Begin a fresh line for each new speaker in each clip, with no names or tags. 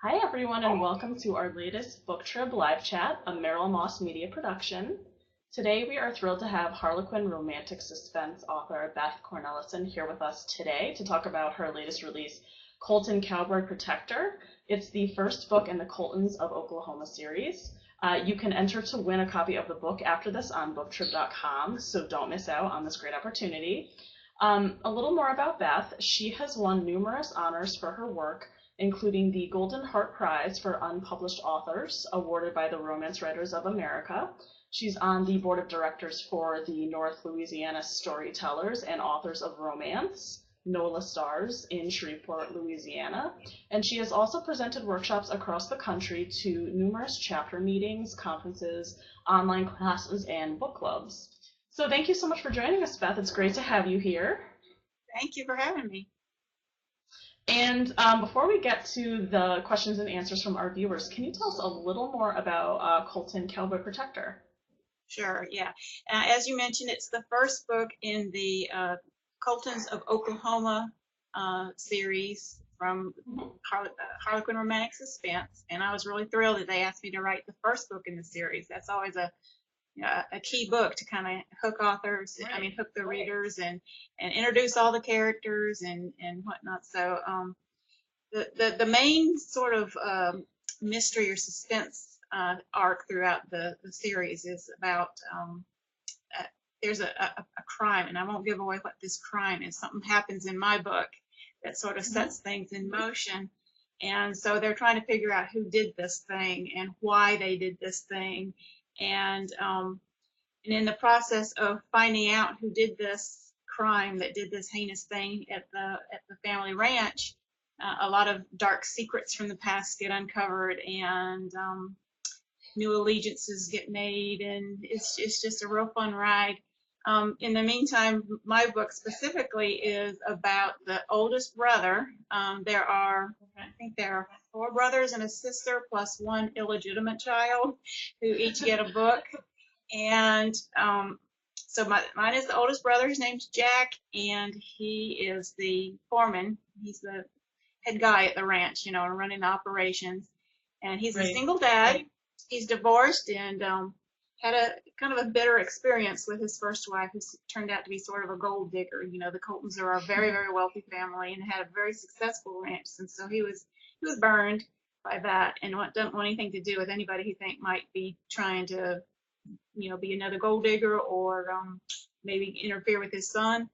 Hi, everyone, and welcome to our latest BookTrib live chat, a Merrill Moss Media production. Today, we are thrilled to have Harlequin romantic suspense author Beth Cornelison here with us today to talk about her latest release, Colton Cowboy Protector. It's the first book in the Coltons of Oklahoma series. You can enter to win a copy of the book after this on BookTrib.com, so don't miss out on this great opportunity. A little more about Beth. She has won numerous honors for her work, including the Golden Heart Prize for Unpublished Authors, awarded by the Romance Writers of America. She's on the board of directors for the North Louisiana Storytellers and Authors of Romance, NOLA Stars, in Shreveport, Louisiana. And she has also presented workshops across the country to numerous chapter meetings, conferences, online classes, and book clubs. So thank you so much for joining us, Beth. It's great to have you here.
Thank you for having me.
And before we get to the questions and answers from our viewers, can you tell us a little more about Colton Cowboy Protector?
Sure, yeah. As you mentioned, it's the first book in the Coltons of Oklahoma series from Harlequin Romantic Suspense, and I was really thrilled that they asked me to write the first book in the series. That's always a key book to kind of hook authors,
Right.
hook the readers and introduce all the characters and whatnot. So the main sort of mystery or suspense arc throughout the series is about there's a crime, and I won't give away what this crime is. Something happens in my book that sort of sets things in motion. And so they're trying to figure out who did this thing and why they did this thing. And in the process of finding out who did this crime, that did this heinous thing at the family ranch, a lot of dark secrets from the past get uncovered, and new allegiances get made, and it's just a real fun ride. In the meantime, my book specifically is about the oldest brother. I think there are 4 brothers and a sister, plus 1 illegitimate child, who each get a book. And so mine is the oldest brother. His name's Jack, and he is the foreman. He's the head guy at the ranch, running the operations. And he's a single dad. He's divorced and had a kind of a bitter experience with his first wife, who turned out to be sort of a gold digger. The Coltons are a very, very wealthy family and had a very successful ranch, and so he was burned by that, and doesn't want anything to do with anybody he think might be trying to, be another gold digger or maybe interfere with his son.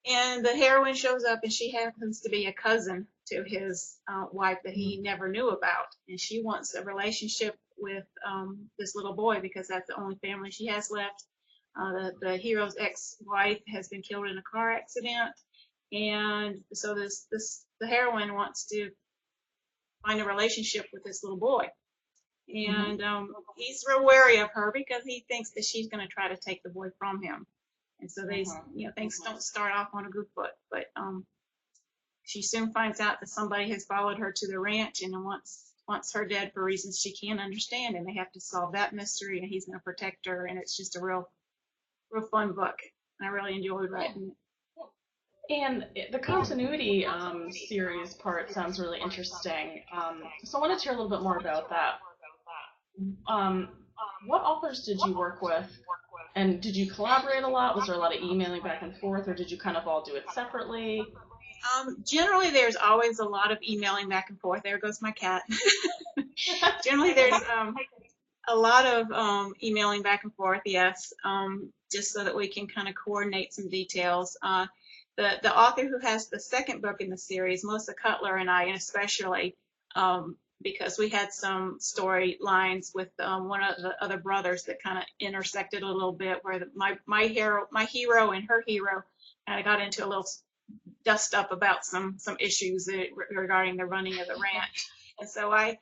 And the heroine shows up, and she happens to be a cousin to his wife that he never knew about, and she wants a relationship with this little boy because that's the only family she has left. The hero's ex-wife has been killed in a car accident, and so the heroine wants to find a relationship with this little boy. And he's real wary of her because he thinks that she's going to try to take the boy from him. And so things don't start off on a good foot. But she soon finds out that somebody has followed her to the ranch and wants her dead for reasons she can't understand. And they have to solve that mystery, and he's going to protect her. And it's just a real fun book. I really enjoyed writing it.
And the continuity series part sounds really interesting. So I wanted to hear a little bit more about that. What authors did you work with, and did you collaborate a lot? Was there a lot of emailing back and forth, or did you kind of all do it separately?
Generally, there's always a lot of emailing back and forth. There goes my cat. Generally, there's a lot of emailing back and forth, yes, just so that we can kind of coordinate some details. The author who has the second book in the series, Melissa Cutler, and I, and especially because we had some storylines with one of the other brothers that kind of intersected a little bit, where my hero and her hero kind of got into a little dust up about some issues regarding the running of the ranch. And so I,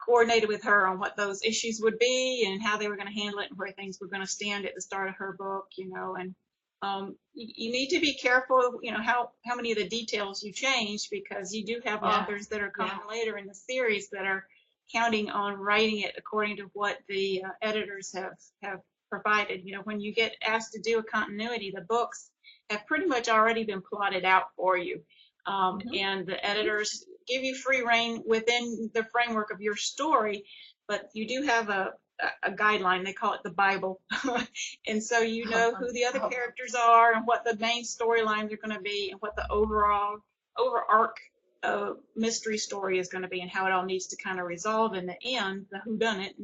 coordinated with her on what those issues would be and how they were going to handle it and where things were going to stand at the start of her book, and you need to be careful, how many of the details you change, because you do have authors that are coming later in the series that are counting on writing it according to what the editors have provided. When you get asked to do a continuity, the books have pretty much already been plotted out for you. And the editors give you free reign within the framework of your story, but you do have a guideline. They call it the Bible. And so you know who the other characters are and what the main storylines are going to be and what the overarch mystery story is going to be and how it all needs to kind of resolve in the end, the whodunit.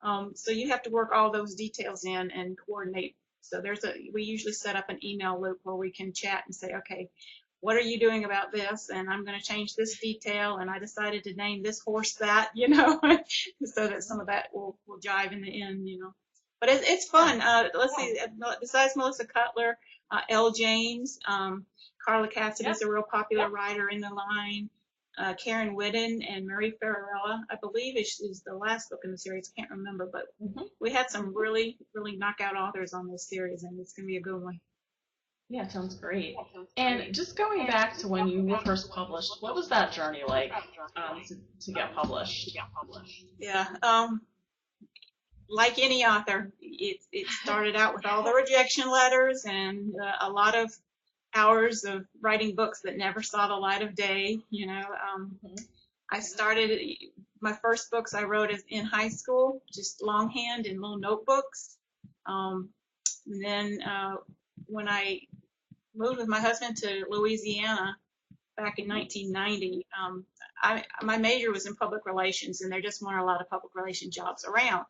And so you have to work all those details in and coordinate. So we usually set up an email loop where we can chat and say, okay, what are you doing about this? And I'm going to change this detail, and I decided to name this horse that, so that some of that will jive in the end, But it's fun. Let's see, besides Melissa Cutler, L. James, Carla Cassidy is a real popular writer in the line. Karen Whidden and Marie Ferrarella, I believe, is the last book in the series. Can't remember, but we had some really, really knockout authors on this series, and it's going to be a good one.
Yeah, sounds great. And just going back to when you were first published, what was that journey like to get published?
Yeah, like any author, it started out with all the rejection letters and a lot of hours of writing books that never saw the light of day. I started, my first books I wrote in high school, just longhand in little notebooks. And then when I moved with my husband to Louisiana back in 1990, my major was in public relations, and there just weren't a lot of public relations jobs around.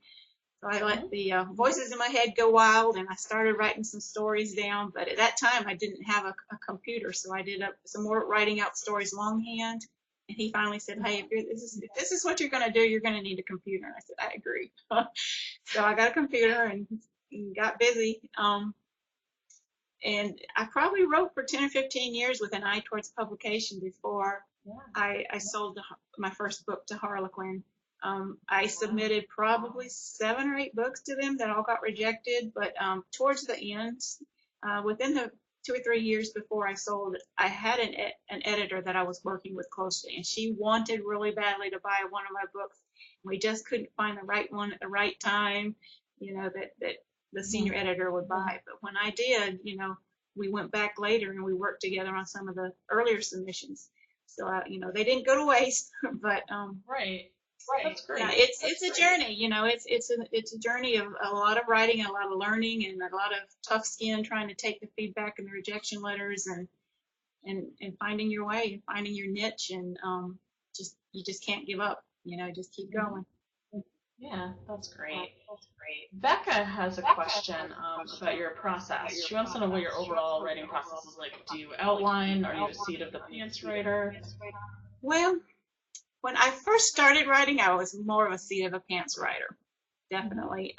So I let the voices in my head go wild, and I started writing some stories down. But at that time, I didn't have a computer, so I did some more writing out stories longhand. And he finally said, hey, if this is what you're going to do, you're going to need a computer. And I said, I agree. So I got a computer and got busy. And I probably wrote for 10 or 15 years with an eye towards publication before I sold my first book to Harlequin. I submitted probably 7 or 8 books to them that all got rejected, but towards the end, within the 2 or 3 years before I sold, I had an editor that I was working with closely, and she wanted really badly to buy one of my books. We just couldn't find the right one at the right time, that the senior editor would buy. But when I did, we went back later and we worked together on some of the earlier submissions. So, they didn't go to waste, but
Right. That's great.
Yeah, it's a journey, it's a journey of a lot of writing, a lot of learning, and a lot of tough skin trying to take the feedback and the rejection letters and finding your way and finding your niche, and you just can't give up, just keep going.
Yeah, that's great. Becca has a question about your process. She wants to know what your overall writing process is like. Do you outline? Are you a seat of the pants writer?
Well, when I first started writing, I was more of a seat of the pants writer, definitely.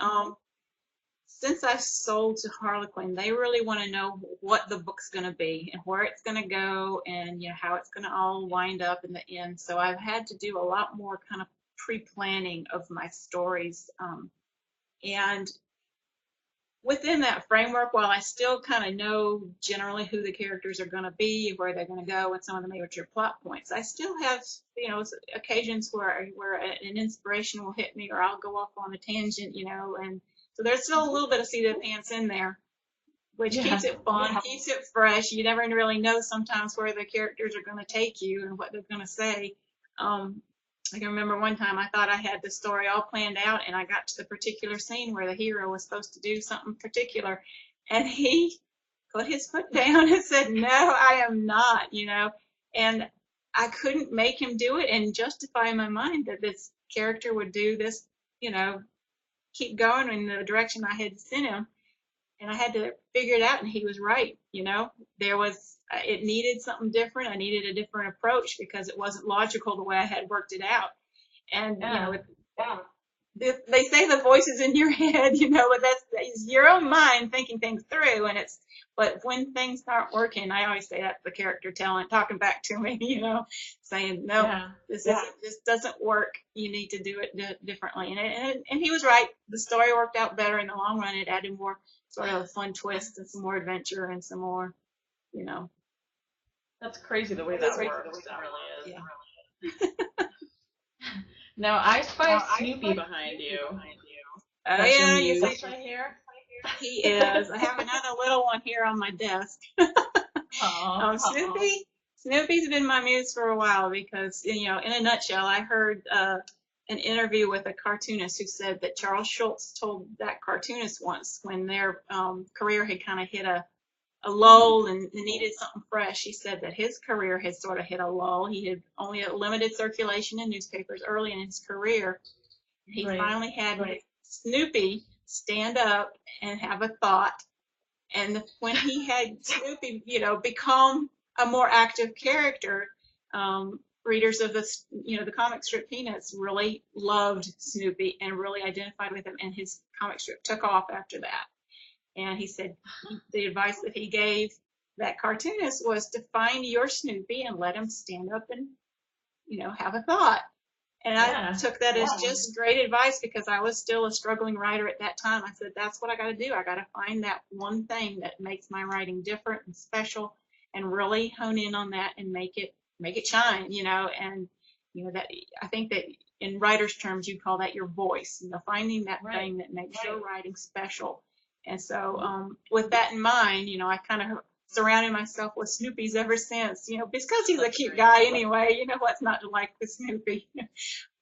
Since I've sold to Harlequin, they really want to know what the book's going to be and where it's going to go and how it's going to all wind up in the end. So I've had to do a lot more kind of pre-planning of my stories. And within that framework, while I still kind of know generally who the characters are going to be, where they're going to go, and some of the major plot points, I still have, occasions where an inspiration will hit me, or I'll go off on a tangent, and so there's still a little bit of seat of the pants in there, which keeps it fun, keeps it fresh. You never really know sometimes where the characters are going to take you and what they're going to say. I can remember one time I thought I had the story all planned out, and I got to the particular scene where the hero was supposed to do something particular, and he put his foot down and said, no, I am not, and I couldn't make him do it and justify in my mind that this character would do this, keep going in the direction I had sent him, and I had to figure it out, and he was right, it needed something different. I needed a different approach because it wasn't logical the way I had worked it out. And, they say the voice is in your head, but that's your own mind thinking things through. But when things aren't working, I always say that's the character talking back to me, saying, no, this doesn't work. You need to do it differently. And he was right. The story worked out better in the long run. It added more sort of a fun twist and some more adventure and some more,
That's crazy the way that works. It really is.
Yeah.
Now, I spy Snoopy behind you.
Oh, yeah,
you see right here?
He is. I have another little one here on my desk. Snoopy's been my muse for a while because, in a nutshell, I heard an interview with a cartoonist who said that Charles Schulz told that cartoonist once when their career had kind of hit a lull and needed something fresh. He said that his career had sort of hit a lull. He had only a limited circulation in newspapers early in his career. He finally had Snoopy stand up and have a thought. And when he had Snoopy, become a more active character, readers of the comic strip Peanuts really loved Snoopy and really identified with him, and his comic strip took off after that. And he said the advice that he gave that cartoonist was to find your Snoopy and let him stand up and, have a thought. And I took that as just great advice because I was still a struggling writer at that time. I said, that's what I got to do. I got to find that one thing that makes my writing different and special and really hone in on that and make it shine, and, that I think that in writer's terms, you call that your voice, finding that thing that makes your writing special. And so with that in mind, I kind of surrounded myself with Snoopy's ever since, because he's a cute guy anyway, what's not to like with Snoopy.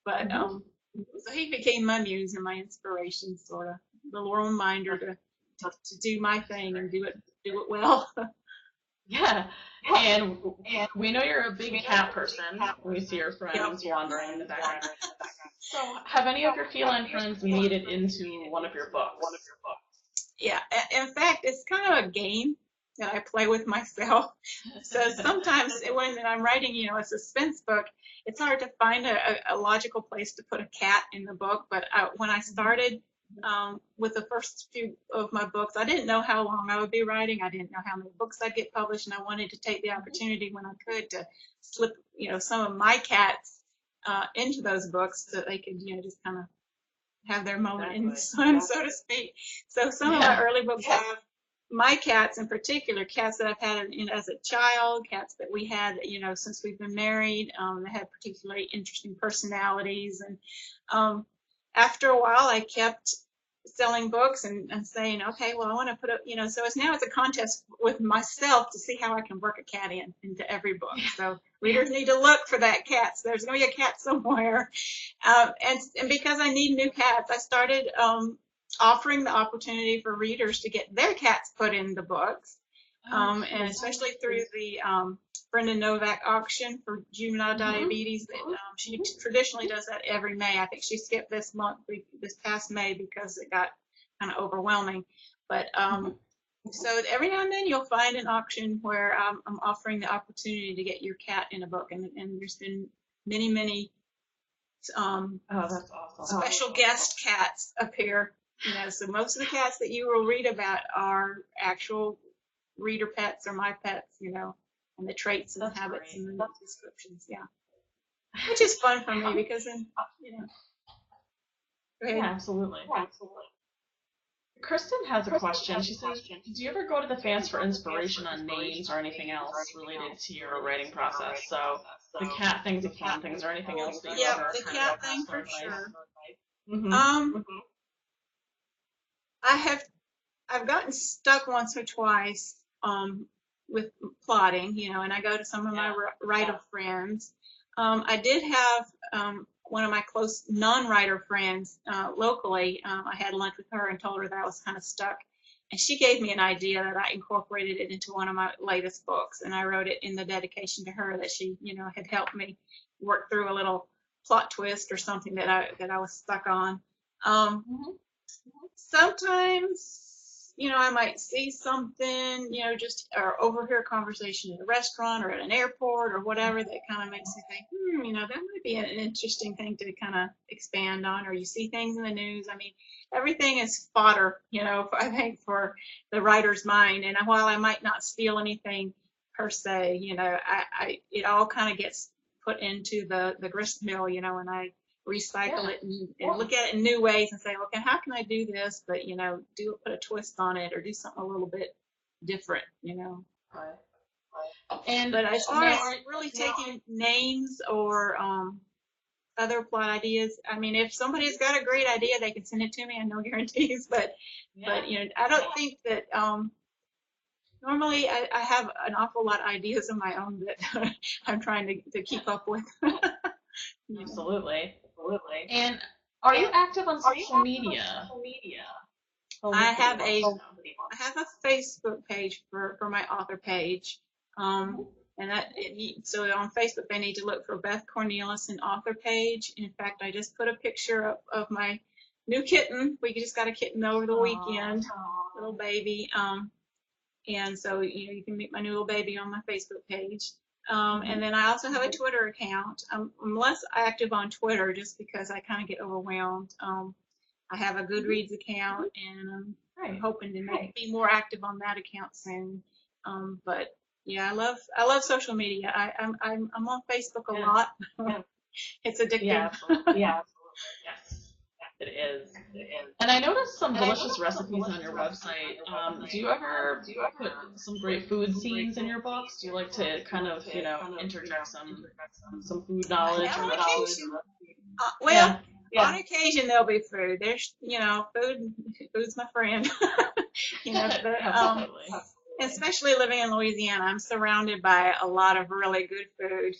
But so he became my muse and my inspiration, sort of, the little reminder to do my thing and do it well.
Yeah, and we know you're a big cat person. We see your friends wandering in the background. So have any of your feline friends made it into one of your books?
Yeah, in fact, it's kind of a game that I play with myself. So sometimes when I'm writing, a suspense book, it's hard to find a logical place to put a cat in the book. But when I started with the first few of my books, I didn't know how long I would be writing. I didn't know how many books I'd get published, and I wanted to take the opportunity when I could to slip, some of my cats into those books so they could, just kind of have their moment in the sun, so to speak. So some of my early books have my cats in particular, cats that I've had as a child, cats that we had, since we've been married. They had particularly interesting personalities. And after a while, I kept selling books and saying, okay, well, I want to put up, so now it's a contest with myself to see how I can work a cat into every book. So readers need to look for that cat. So there's going to be a cat somewhere. And because I need new cats, I started offering the opportunity for readers to get their cats put in the books. And especially through the Brenda Novak auction for juvenile diabetes. She traditionally does that every May. I think she skipped this past May because it got kind of overwhelming. But so every now and then you'll find an auction where I'm offering the opportunity to get your cat in a book. And there's been many
that's awesome.
special guest cats appear. So most of the cats that you will read about are actual reader pets or my pets, and the traits and habits and the descriptions, which is fun for me because then, Go ahead.
Yeah, absolutely. Kristen has a question. She says, do you ever go to the fans for inspiration on names or anything else related to your writing process? So the cat things, the fawn things, or anything else that you ever
the cat thing for sure.
Mm-hmm.
I've gotten stuck once or twice with plotting, and I go to some of my writer friends. I did have one of my close non-writer friends locally. I had lunch with her and told her that I was kind of stuck. And she gave me an idea that I incorporated it into one of my latest books. And I wrote it in the dedication to her that she, had helped me work through a little plot twist or something that I was stuck on. Sometimes, I might see something, or overhear a conversation at a restaurant or at an airport or whatever that kind of makes me think, that might be an interesting thing to kind of expand on. Or you see things in the news. I mean, everything is fodder, I think, for the writer's mind. And while I might not steal anything per se, it all kind of gets put into the grist mill, and I recycle it and look at it in new ways and say, okay, how can I do this, but put a twist on it or do something a little bit different,
And
but as far as really taking names or other plot ideas, I mean, if somebody's got a great idea, they can send it to me. I no guarantees, but I don't think that normally I have an awful lot of ideas of my own that I'm trying to keep up with.
Absolutely. And are you active on social media?
I have a Facebook page for my author page. So on Facebook they need to look for Beth Cornelison author page. In fact, I just put a picture up of my new kitten. We just got a kitten over the weekend, little baby. And so you can meet my new little baby on my Facebook page. And then I also have a Twitter account. I'm less active on Twitter just because I kind of get overwhelmed. I have a Goodreads account, and I'm hoping to be more active on that account soon. But yeah, I love social media. I'm on Facebook a lot. It's addictive.
Yeah, absolutely. Yes. It is. And I noticed some delicious recipes on your website. Do you ever put some great food scenes in your books? Do you like to kind of, interject some food knowledge or recipes?
On occasion there'll be food. There's, food's my friend. Especially living in Louisiana, I'm surrounded by a lot of really good food.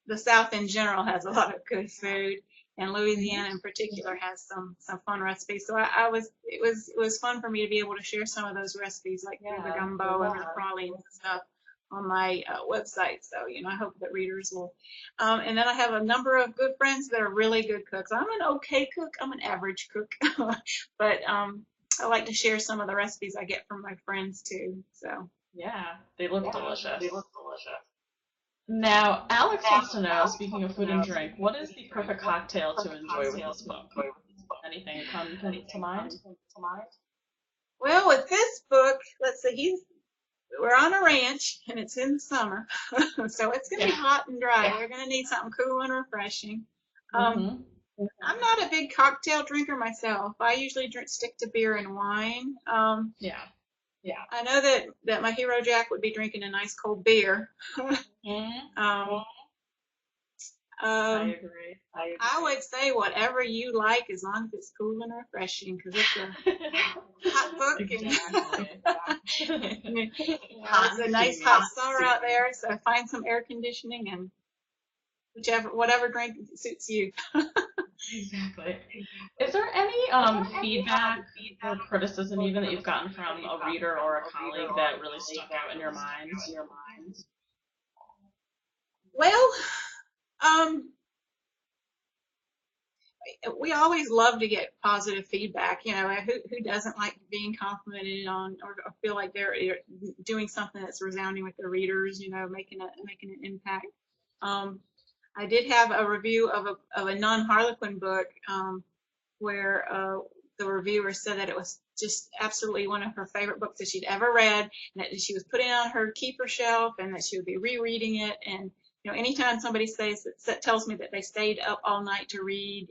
The South in general has a lot of good food, and Louisiana in particular has some fun recipes. So it was fun for me to be able to share some of those recipes, like the gumbo and the pralines and stuff, on my website. So I hope that readers will. And then I have a number of good friends that are really good cooks. I'm an okay cook. I'm an average cook, but I like to share some of the recipes I get from my friends too. So
yeah, they look delicious. Now, Alex wants to know, speaking of food and drink, what is the perfect cocktail to enjoy with this book? Anything come to mind?
Well, with this book, let's see, we're on a ranch and it's in the summer, so it's going to be hot and dry. We're going to need something cool and refreshing. I'm not a big cocktail drinker myself. I usually stick to beer and wine. I know that my hero Jack would be drinking a nice cold beer.
I agree.
I would say whatever you like, as long as it's cool and refreshing, because it's a hot book. It's a nice hot summer out there, so find some air conditioning and whatever drink suits you.
Exactly. Is there any feedback or criticism even that you've gotten from a reader or a colleague that really stuck out in your mind?
Well, we always love to get positive feedback. Who doesn't like being complimented on or feel like they're doing something that's resounding with their readers, making an impact. I did have a review of a non-Harlequin book where the reviewer said that it was just absolutely one of her favorite books that she'd ever read, and that she was putting it on her keeper shelf, and that she would be rereading it. And anytime somebody tells me that they stayed up all night to read,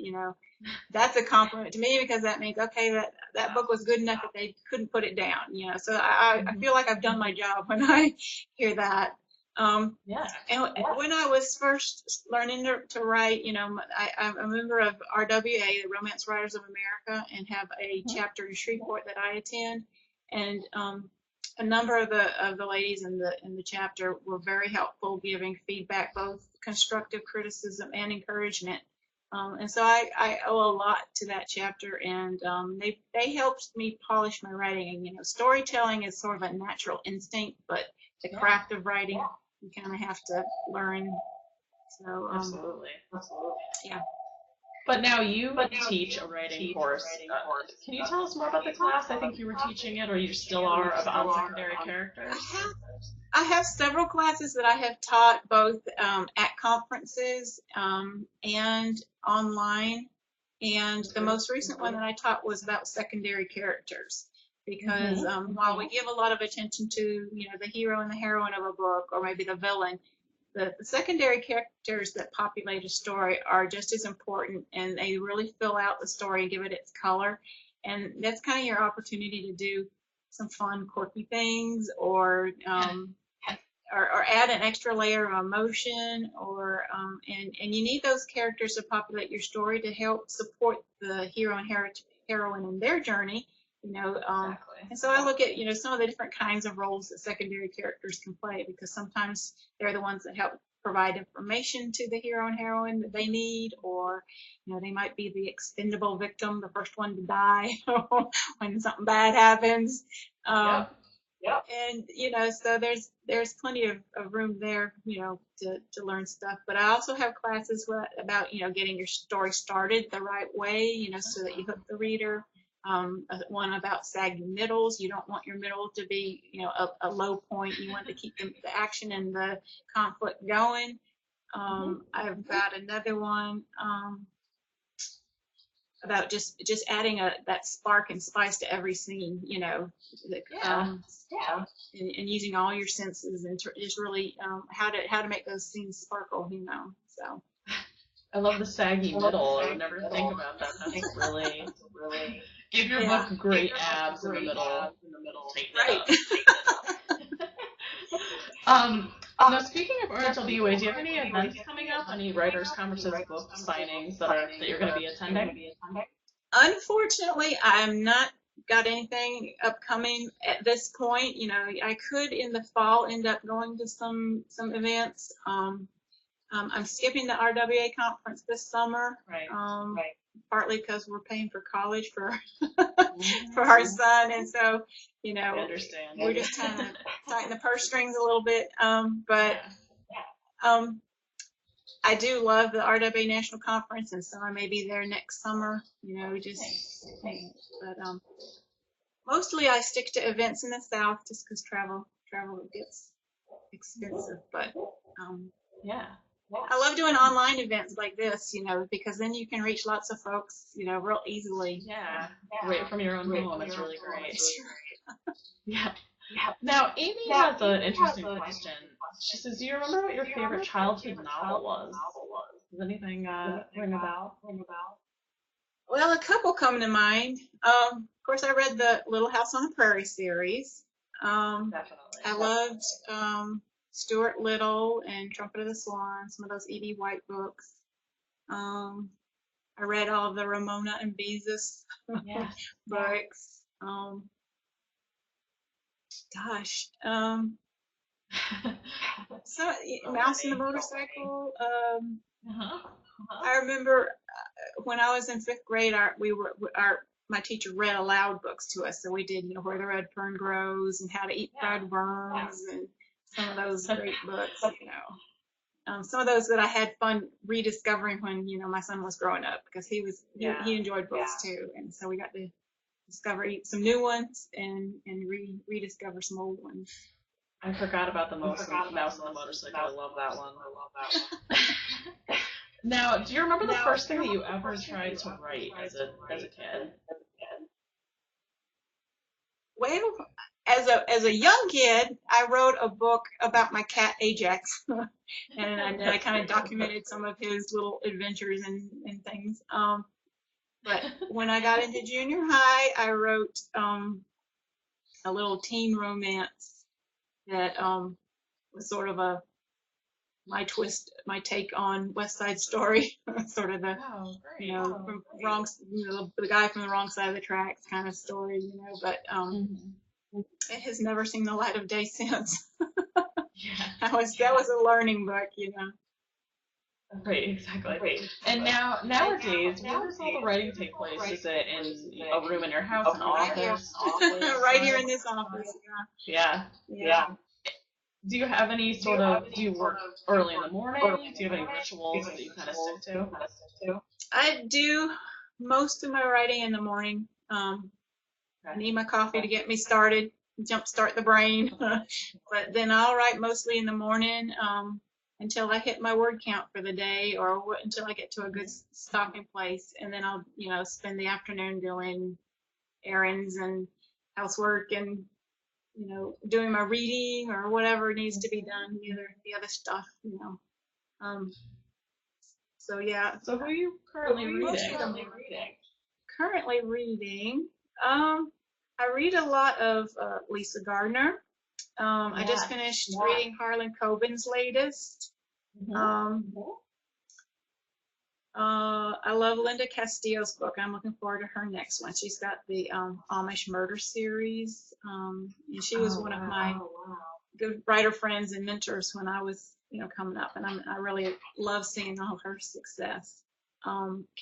that's a compliment to me, because that means, okay, that book was good enough that they couldn't put it down. So I feel like I've done my job when I hear that. And when I was first learning to write, I'm a member of RWA, the Romance Writers of America, and have a chapter in Shreveport that I attend. And a number of the ladies in the chapter were very helpful, giving feedback, both constructive criticism and encouragement. And so I owe a lot to that chapter, and they helped me polish my writing. And storytelling is sort of a natural instinct, but the craft of writing, you kind of have to learn. So
absolutely.
Yeah.
But now you teach a writing course. Can you tell us more about the class? I think you were teaching it, or you still are, about secondary characters.
I have several classes that I have taught, both at conferences and online. And the most recent one that I taught was about secondary characters. Because while we give a lot of attention to, the hero and the heroine of a book, or maybe the villain, the secondary characters that populate a story are just as important, and they really fill out the story and give it its color. And that's kind of your opportunity to do some fun, quirky things, or add an extra layer of emotion, and you need those characters to populate your story to help support the hero and heroine in their journey.
Exactly.
And so I look at, some of the different kinds of roles that secondary characters can play, because sometimes they're the ones that help provide information to the hero and heroine that they need, or, they might be the expendable victim, the first one to die when something bad happens.
Yep.
And, so there's plenty of room there, to learn stuff. But I also have classes about, getting your story started the right way, so that you hook the reader. One about sagging middles. You don't want your middle to be, a low point. You want to keep the action and the conflict going. I've got another one about just adding that spark and spice to every scene, and using all your senses and just really how to make those scenes sparkle, So
I love the saggy middle. I would never think about that. That's really give your book great abs in the middle.
Right.
Now, speaking of Oriental BOA, do you have any events coming up? Any writers' conferences, book signings that you're going to be attending?
Unfortunately, I'm not got anything upcoming at this point. I could in the fall end up going to some events. I'm skipping the RWA conference this summer.
Right.
Partly because we're paying for college for for our son, and so
I understand.
we're just trying to tighten the purse strings a little bit. But I do love the RWA National Conference, and so I may be there next summer. But mostly I stick to events in the South just because travel gets expensive. But I love doing online events like this, because then you can reach lots of folks, real easily.
Yeah. Right from your own home. It's really great. Yeah. Now, Amy has an interesting question. She says, do you remember what your favorite childhood novel was? Does anything ring a bell?
Well, a couple come to mind. Of course, I read the Little House on the Prairie series.
Definitely.
I loved Stuart Little and Trumpet of the Swan, some of those E.B. White books. I read all of the Ramona and Beezus books. So Mouse and the Motorcycle. I remember when I was in 5th grade, my teacher read aloud books to us. So we did, Where the Red Fern Grows and How to Eat Fried Worms and some of those great books, some of those that I had fun rediscovering when, my son was growing up, because he enjoyed books too. And so we got to discover some new ones and rediscover some old ones.
I forgot about the Mouse and the Motorcycle. I love that one. Now, do you remember the first thing that you ever tried to write as a kid?
Well, as a young kid, I wrote a book about my cat Ajax, and I kind of documented some of his little adventures and things. But when I got into junior high, I wrote a little teen romance that was sort of my take on West Side Story, sort of the the guy from the wrong side of the tracks kind of story, But it has never seen the light of day since. That was a learning book,
Right, exactly. And nowadays, where does all the writing take place? Is it in a room in your house, an office?
Right here in this office.
Yeah. Do you have any do you work early in the morning? Do you have any rituals that you kind of stick to?
I do most of my writing in the morning. I need my coffee to get me started, jumpstart the brain. But then I'll write mostly in the morning until I hit my word count for the day, or until I get to a good stopping place. And then I'll, spend the afternoon doing errands and housework and doing my reading or whatever needs to be done, the other stuff, So yeah.
So who are you currently reading?
Currently reading. I read a lot of Lisa Gardner. I just finished reading Harlan Coben's latest. I love Linda Castillo's book. I'm looking forward to her next one. She's got the Amish Murder series, and she was one of my good writer friends and mentors when I was, coming up, and I really love seeing all of her success.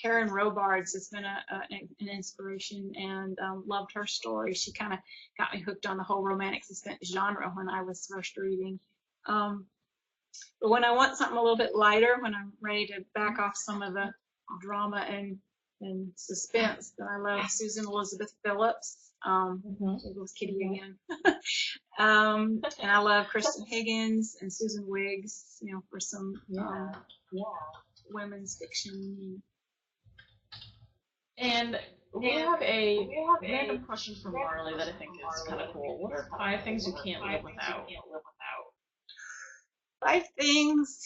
Karen Robards has been an inspiration, and loved her story. She kind of got me hooked on the whole romantic suspense genre when I was first reading. But when I want something a little bit lighter, when I'm ready to back off some of the drama and suspense, then I love Susan Elizabeth Phillips. It was Kitty again. And I love Kristen Higgins and Susan Wiggs, for some women's fiction.
And we have a random question from Marley that I think is kind of cool. What are 5 things you can't live without?
5 things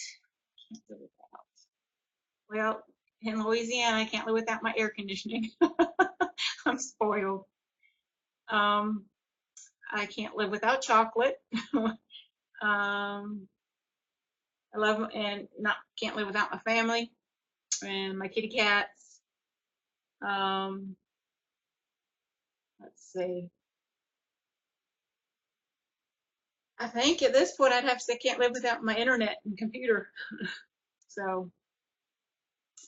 I can't live without. Well, in Louisiana, I can't live without my air conditioning. I'm spoiled. I can't live without chocolate. I love and can't live without my family and my kitty cats. Let's see. I think at this point I'd have to say can't live without my internet and computer. So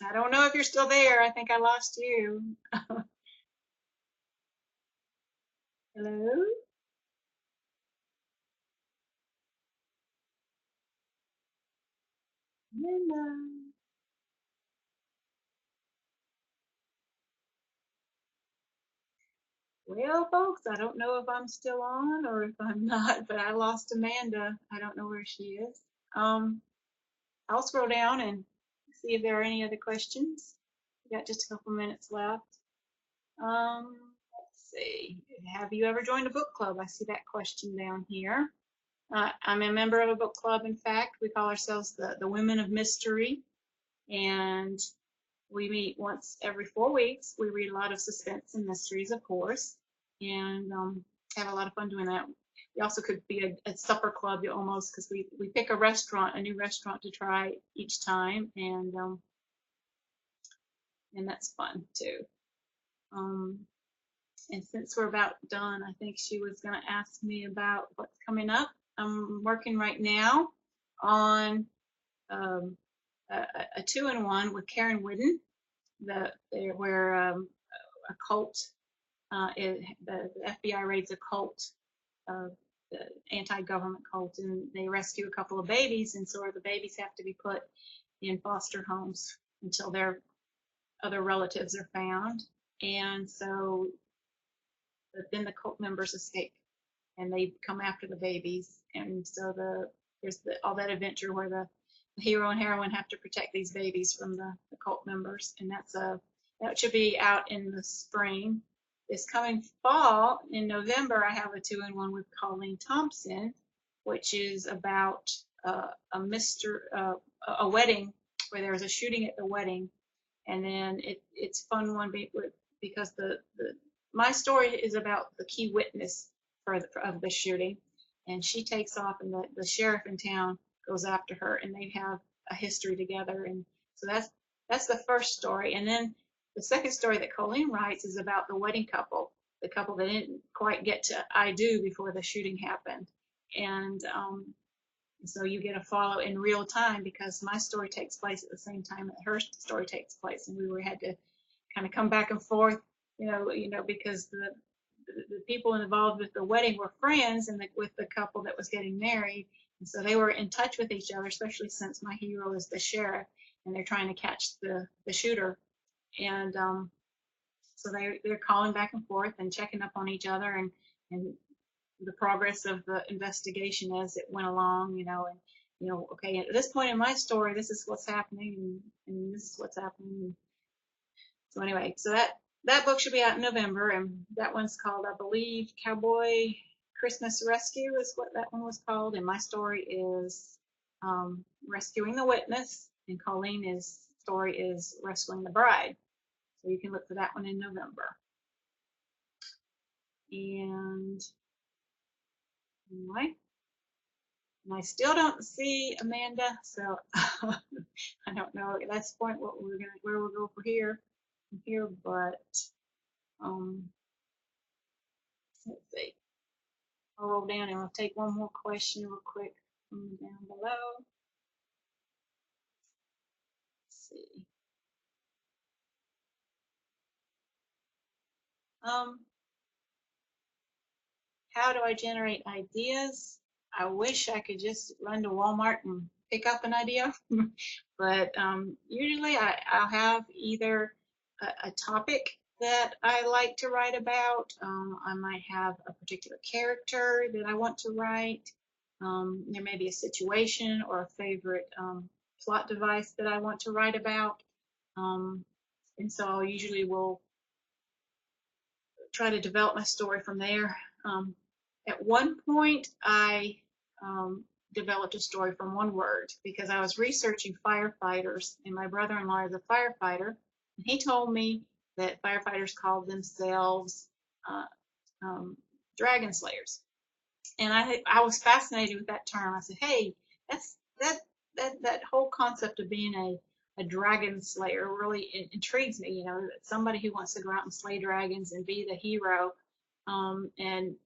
I don't know if you're still there. I think I lost you. Hello? Hello. Well, folks, I don't know if I'm still on or if I'm not, but I lost Amanda. I don't know where she is. I'll scroll down and see if there are any other questions. We got just a couple minutes left. Let's see. Have you ever joined a book club? I see that question down here. I'm a member of a book club. In fact, we call ourselves the Women of Mystery, and we meet once every 4 weeks. We read a lot of suspense and mysteries, of course, and have a lot of fun doing that. We also could be a supper club almost, because we pick a restaurant, a new restaurant to try each time, and that's fun too. And since we're about done, I think she was going to ask me about what's coming up. I'm working right now on a 2-in-1 with Karen Whidden, where a cult, the FBI raids a cult, the anti-government cult, and they rescue a couple of babies, and so the babies have to be put in foster homes until their other relatives are found. And so then the cult members escape and they come after the babies, and so there's all that adventure where the hero and heroine have to protect these babies from the cult members, and that should be out in the spring. This coming fall, in November, I have a 2-in-1 with Colleen Thompson, which is about a wedding where there's a shooting at the wedding, and then it's fun one because my story is about the key witness of the shooting, and she takes off, and the sheriff in town goes after her, and they have a history together, and so that's the first story. And then the second story that Colleen writes is about the wedding couple, the couple that didn't quite get to I do before the shooting happened, and so you get a follow in real time, because my story takes place at the same time that her story takes place, and we had to kind of come back and forth, because the people involved with the wedding were friends, and with the couple that was getting married, and so they were in touch with each other, especially since my hero is the sheriff, and they're trying to catch the shooter, and so they're calling back and forth and checking up on each other, and the progress of the investigation as it went along, okay, at this point in my story, this is what's happening, and this is what's happening. So anyway, so that book should be out in November, and that one's called, I believe, Cowboy Christmas Rescue is what that one was called, and my story is Rescuing the Witness, and Colleen's story is Rescuing the Bride. So you can look for that one in November. And anyway, and I still don't see Amanda, so I don't know, at this point where we'll go from here, but let's see. I'll roll down and I'll take one more question real quick from down below. Let's see. How do I generate ideas? I wish I could just run to Walmart and pick up an idea, but usually I'll have either a topic that I like to write about. I might have a particular character that I want to write. There may be a situation or a favorite plot device that I want to write about. And so I usually will try to develop my story from there. At one point, I developed a story from one word because I was researching firefighters, and my brother-in-law is a firefighter, and he told me that firefighters called themselves dragon slayers. And I was fascinated with that term. I said, hey, that whole concept of being a dragon slayer really intrigues me, you know, somebody who wants to go out and slay dragons and be the hero and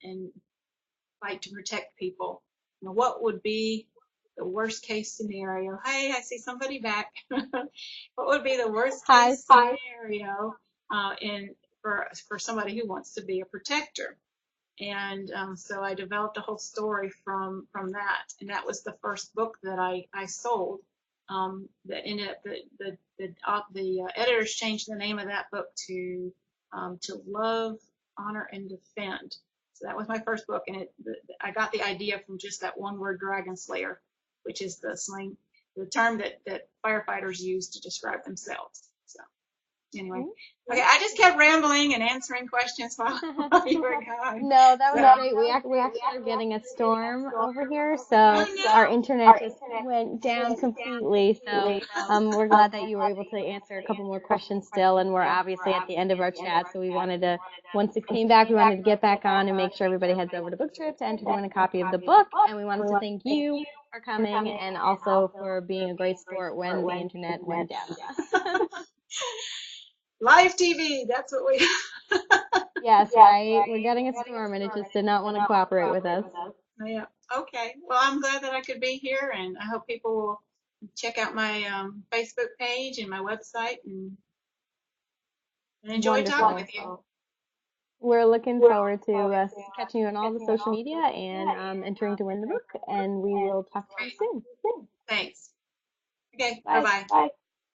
fight to protect people. Now, what would be the worst case scenario? Hey, I see somebody back. What would be the worst case scenario for somebody who wants to be a protector? And so I developed a whole story from that, and that was the first book that I sold. That ended up the editors changed the name of that book to Love, Honor, and Defend. So that was my first book, and I got the idea from just that one word, dragon slayer, which is the term that firefighters use to describe themselves. So anyway, okay, I just kept rambling and answering questions while you were going.
No, that was great. We actually are getting a storm over here, so our internet just went down completely. So we're glad that you were able to answer a couple more questions still, and we're obviously at the end of our chat, so we wanted to, once it came back, we wanted to get back on and make sure everybody heads over to BookTrib to enter to win a copy of the book, and we wanted to thank you for coming and also for being a great sport when the internet went down.
Live TV, that's what we
Yes, right. We're getting a storm, and it just did not want to cooperate with us.
Yeah. Okay. Well, I'm glad that I could be here, and I hope people will check out my Facebook page and my website and enjoy talking with you.
We're looking forward to catching you on all the social media and entering to win the book, and we will talk to you soon.
Thanks. Okay.
Bye.
Bye-bye.